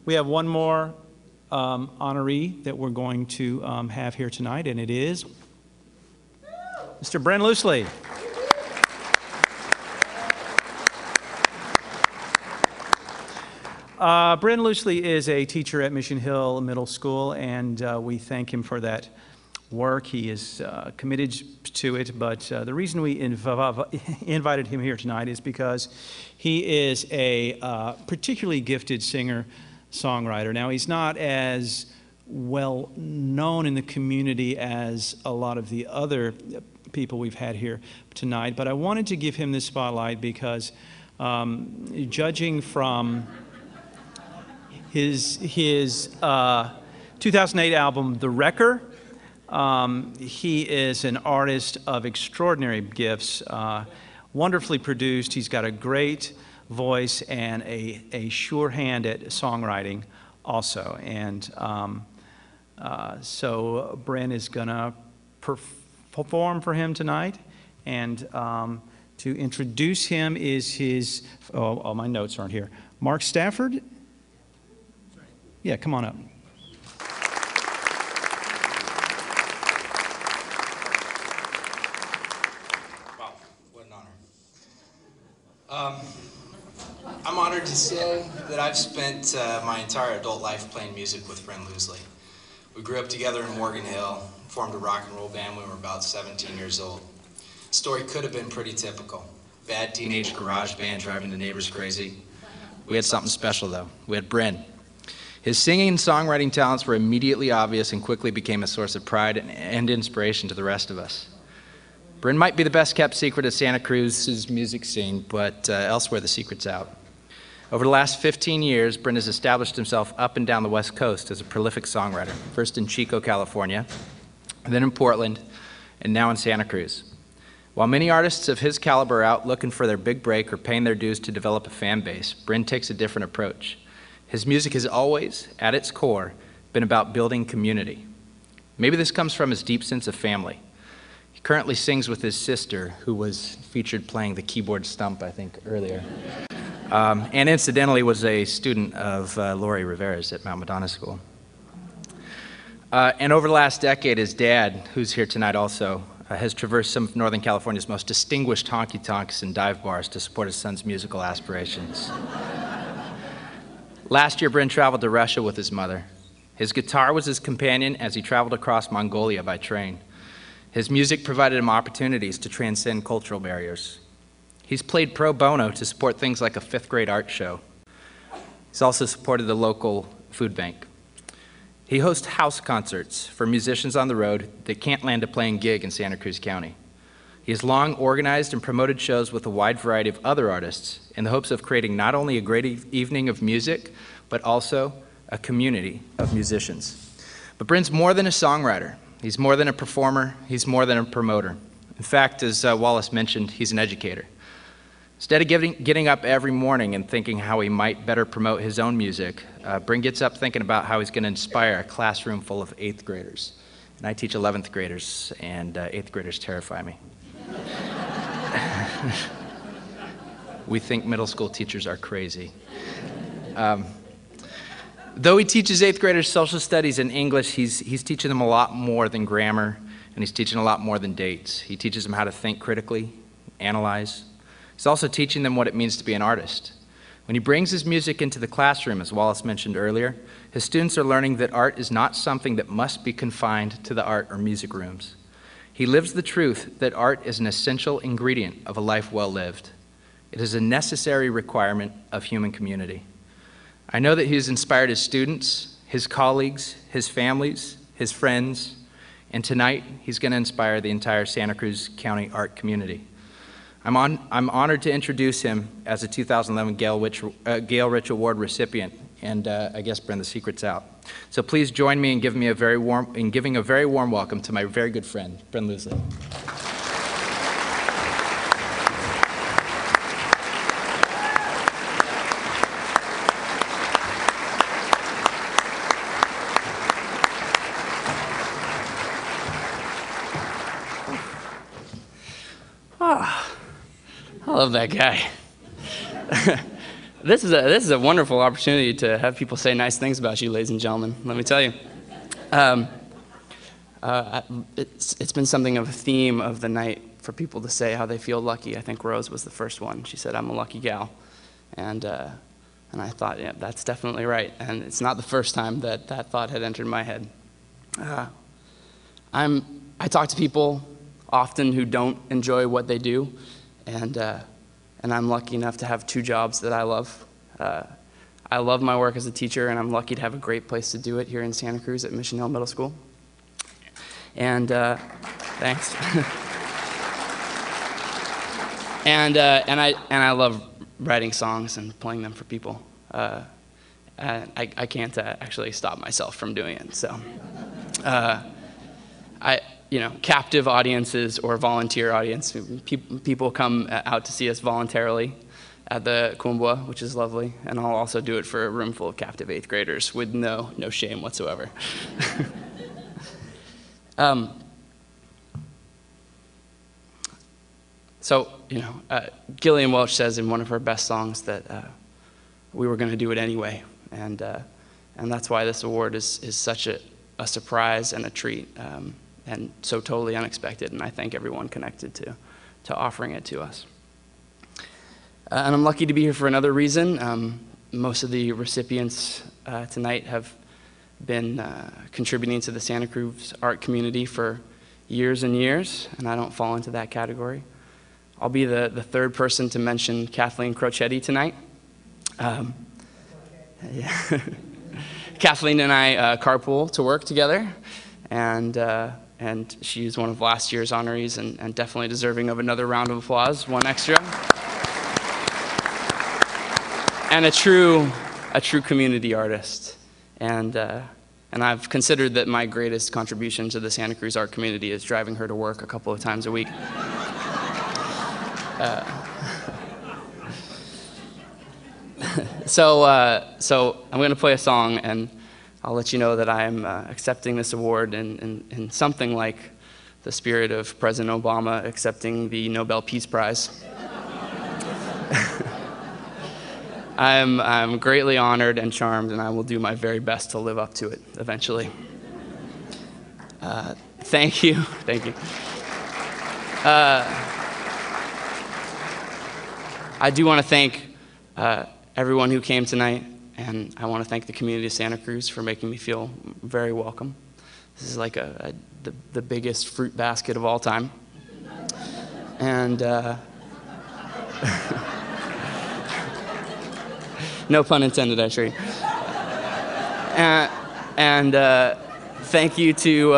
We have one more honoree that we're going to have here tonight, and it is Mr. Bryn Loosley. Bryn Loosley is a teacher at Mission Hill Middle School, and we thank him for that work. He is committed to it, but the reason we invited him here tonight is because he is a particularly gifted singer-songwriter. Now, he's not as well known in the community as a lot of the other people we've had here tonight, but I wanted to give him this spotlight because judging from his 2008 album, The Wrecker, he is an artist of extraordinary gifts, wonderfully produced. He's got a great voice and a sure hand at songwriting also. And so Bryn is going to perform for him tonight. And to introduce him is his, oh, my notes aren't here. Mark Stafford? Yeah, come on up. Wow, what an honor. I'm honored to say that I've spent my entire adult life playing music with Bryn Loosley. We grew up together in Morgan Hill, formed a rock and roll band when we were about 17 years old. The story could have been pretty typical. Bad teenage garage band driving the neighbors crazy. We had something special though. We had Bryn. His singing and songwriting talents were immediately obvious and quickly became a source of pride and inspiration to the rest of us. Bryn might be the best kept secret of Santa Cruz's music scene, but elsewhere the secret's out. Over the last 15 years, Bryn has established himself up and down the West Coast as a prolific songwriter, first in Chico, California, then in Portland, and now in Santa Cruz. While many artists of his caliber are out looking for their big break or paying their dues to develop a fan base, Bryn takes a different approach. His music has always, at its core, been about building community. Maybe this comes from his deep sense of family. He currently sings with his sister, who was featured playing the keyboard stump, I think, earlier. And incidentally was a student of Lori Rivera's at Mount Madonna School. And over the last decade, his dad, who's here tonight also, has traversed some of Northern California's most distinguished honky-tonks and dive bars to support his son's musical aspirations. Last year, Bryn traveled to Russia with his mother. His guitar was his companion as he traveled across Mongolia by train. His music provided him opportunities to transcend cultural barriers. He's played pro bono to support things like a fifth-grade art show. He's also supported the local food bank. He hosts house concerts for musicians on the road that can't land a playing gig in Santa Cruz County. He has long organized and promoted shows with a wide variety of other artists in the hopes of creating not only a great evening of music, but also a community of musicians. But Bryn's more than a songwriter. He's more than a performer. He's more than a promoter. In fact, as Wallace mentioned, he's an educator. Instead of getting up every morning and thinking how he might better promote his own music, Bryn gets up thinking about how he's going to inspire a classroom full of 8th graders. And I teach 11th graders, and 8th graders terrify me. We think middle school teachers are crazy. Though he teaches 8th graders social studies and English, he's teaching them a lot more than grammar, and he's teaching a lot more than dates. He teaches them how to think critically, analyze. He's also teaching them what it means to be an artist. When he brings his music into the classroom, as Wallace mentioned earlier, his students are learning that art is not something that must be confined to the art or music rooms. He lives the truth that art is an essential ingredient of a life well lived. It is a necessary requirement of human community. I know that he has inspired his students, his colleagues, his families, his friends, and tonight he's going to inspire the entire Santa Cruz County art community. I'm honored to introduce him as a 2011 Gail Rich Award recipient, and I guess, Bryn, the secret's out. So please join me in giving a very warm welcome to my very good friend, Bryn Loosley. I love that guy. This is a wonderful opportunity to have people say nice things about you, ladies and gentlemen. Let me tell you. It's been something of a theme of the night for people to say how they feel lucky. I think Rose was the first one. She said, "I'm a lucky gal," and I thought, yeah, that's definitely right. And it's not the first time that that thought had entered my head. I talk to people often who don't enjoy what they do, and I'm lucky enough to have two jobs that I love. I love my work as a teacher, and I'm lucky to have a great place to do it here in Santa Cruz at Mission Hill Middle School. And thanks. and I love writing songs and playing them for people. I can't actually stop myself from doing it. So, captive audiences or volunteer audience, people come out to see us voluntarily at the Kumbwa, which is lovely, and I'll also do it for a room full of captive 8th graders with no shame whatsoever. So, Gillian Welch says in one of her best songs that we were going to do it anyway, and that's why this award is such a surprise and a treat, and so totally unexpected, and I thank everyone connected to offering it to us. And I'm lucky to be here for another reason. Most of the recipients tonight have been contributing to the Santa Cruz art community for years and years, and I don't fall into that category. I'll be the third person to mention Kathleen Crocetti tonight. Yeah. Kathleen and I carpool to work together, and she's one of last year's honorees and definitely deserving of another round of applause, one extra. And a true community artist. And I've considered that my greatest contribution to the Santa Cruz art community is driving her to work a couple of times a week. So I'm going to play a song, and I'll let you know that I'm accepting this award in something like the spirit of President Obama accepting the Nobel Peace Prize. I'm greatly honored and charmed, and I will do my very best to live up to it eventually. Thank you. Thank you. I do want to thank everyone who came tonight, and I want to thank the community of Santa Cruz for making me feel very welcome. This is like the biggest fruit basket of all time. And no pun intended, I assure you. And thank you to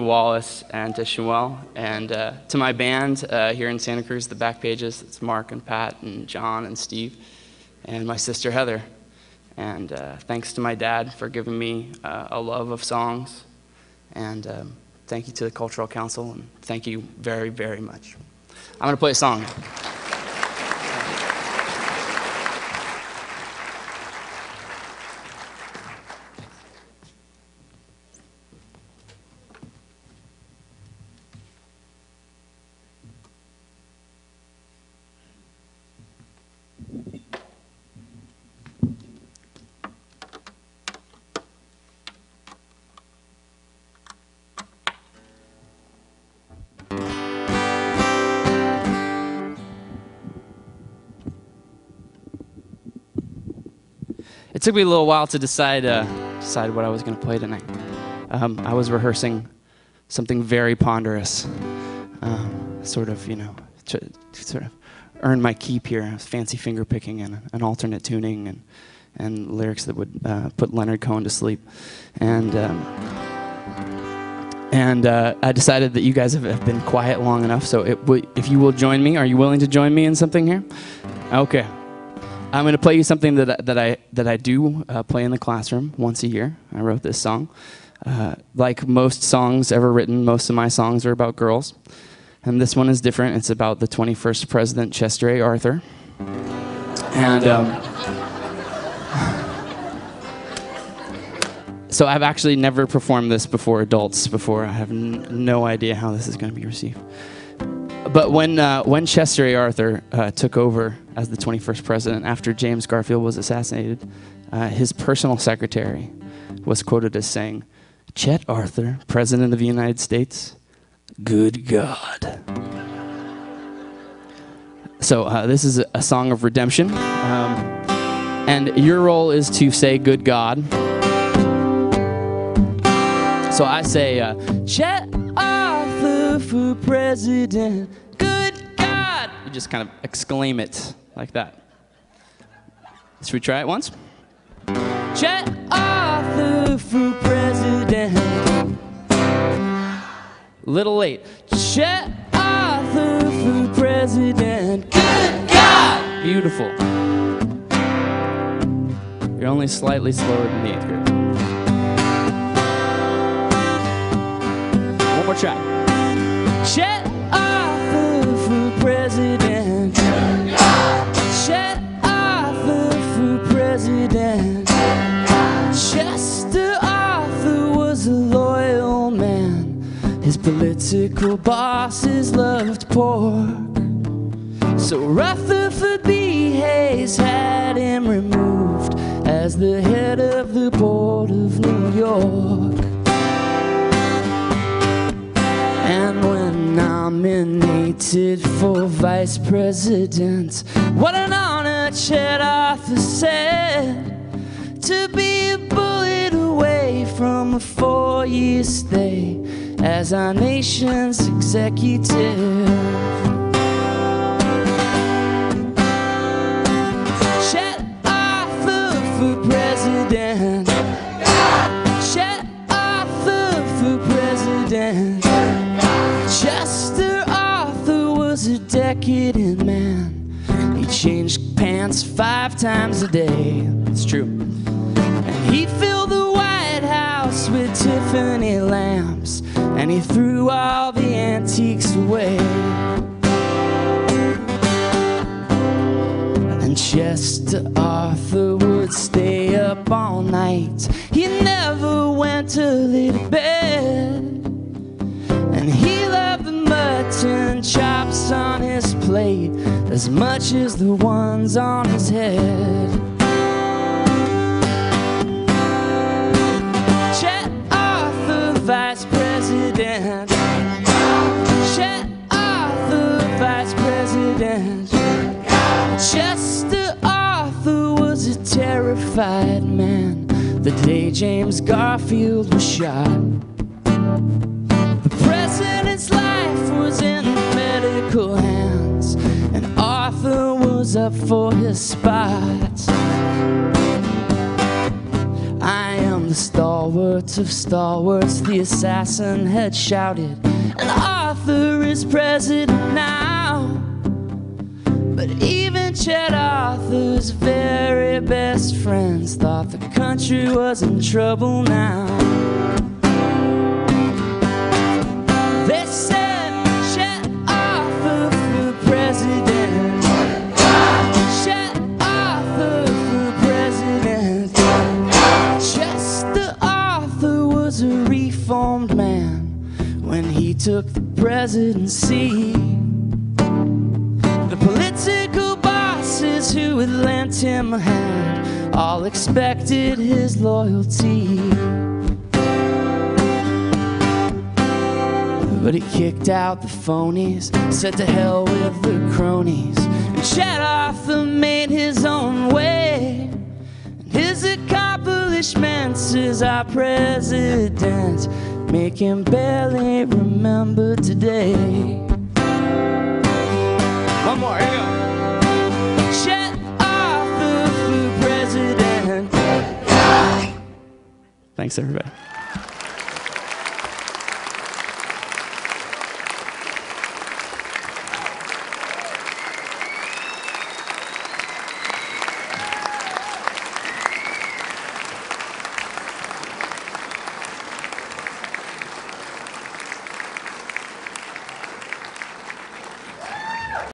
Wallace and to Shmuel and to my band here in Santa Cruz, the Back Pages. It's Mark and Pat and John and Steve and my sister Heather. And thanks to my dad for giving me a love of songs. And thank you to the Cultural Council, and thank you very, very much. I'm going to play a song. It took me a little while to decide what I was going to play tonight. I was rehearsing something very ponderous, sort of earn my keep here. I was fancy finger picking and an alternate tuning and lyrics that would put Leonard Cohen to sleep. And I decided that you guys have been quiet long enough, so if you will join me, are you willing to join me in something here? Okay. I'm going to play you something that I do play in the classroom once a year. I wrote this song. Like most songs ever written, most of my songs are about girls. And this one is different. It's about the 21st President, Chester A. Arthur. And so I've actually never performed this before adults before. I have no idea how this is going to be received. But when Chester A. Arthur took over as the 21st president after James Garfield was assassinated, his personal secretary was quoted as saying, "Chet Arthur, President of the United States, good God." So this is a song of redemption, and your role is to say "good God." So I say, "Chet Arthur for president, good God." You just kind of exclaim it like that. Should we try it once? Chet Arthur for president. Little late. Chet Arthur for president, good God. Beautiful. You're only slightly slower than the 8th grade. One more try. Chet Arthur for president. Chet Arthur for president. Chester Arthur was a loyal man. His political bosses loved pork. So Rutherford B. Hayes had him removed as the head of the Board of New York. And when nominated for vice president, what an honor, Chet Arthur said, to be a bullet away from a 4-year stay as our nation's executive. Chet Arthur for president. Chet Arthur for president. Chester Arthur was a decadent man. He changed pants 5 times a day. It's true. And he filled the White House with Tiffany lamps, and he threw all the antiques away. And Chester Arthur would stay up all night. He never went early to bed. And he loved the mutton chops on his plate as much as the ones on his head. Chet Arthur, vice president. Chet Arthur, vice president. Chester Arthur was a terrified man the day James Garfield was shot. The president's life was in medical hands, and Arthur was up for his spot. I am the stalwart of stalwarts, the assassin had shouted, and Arthur is president now. But even Chet Arthur's very best friends thought the country was in trouble now. They said, Chet Arthur for president. Chet Arthur for president. Chester Arthur was a reformed man when he took the presidency. The political bosses who had lent him a hand all expected his loyalty. But he kicked out the phonies, said to hell with the cronies, and Chet Arthur made his own way. And his accomplishments as our president make him barely remember today. One more, here we go. Chet Arthur for president. Thanks, everybody.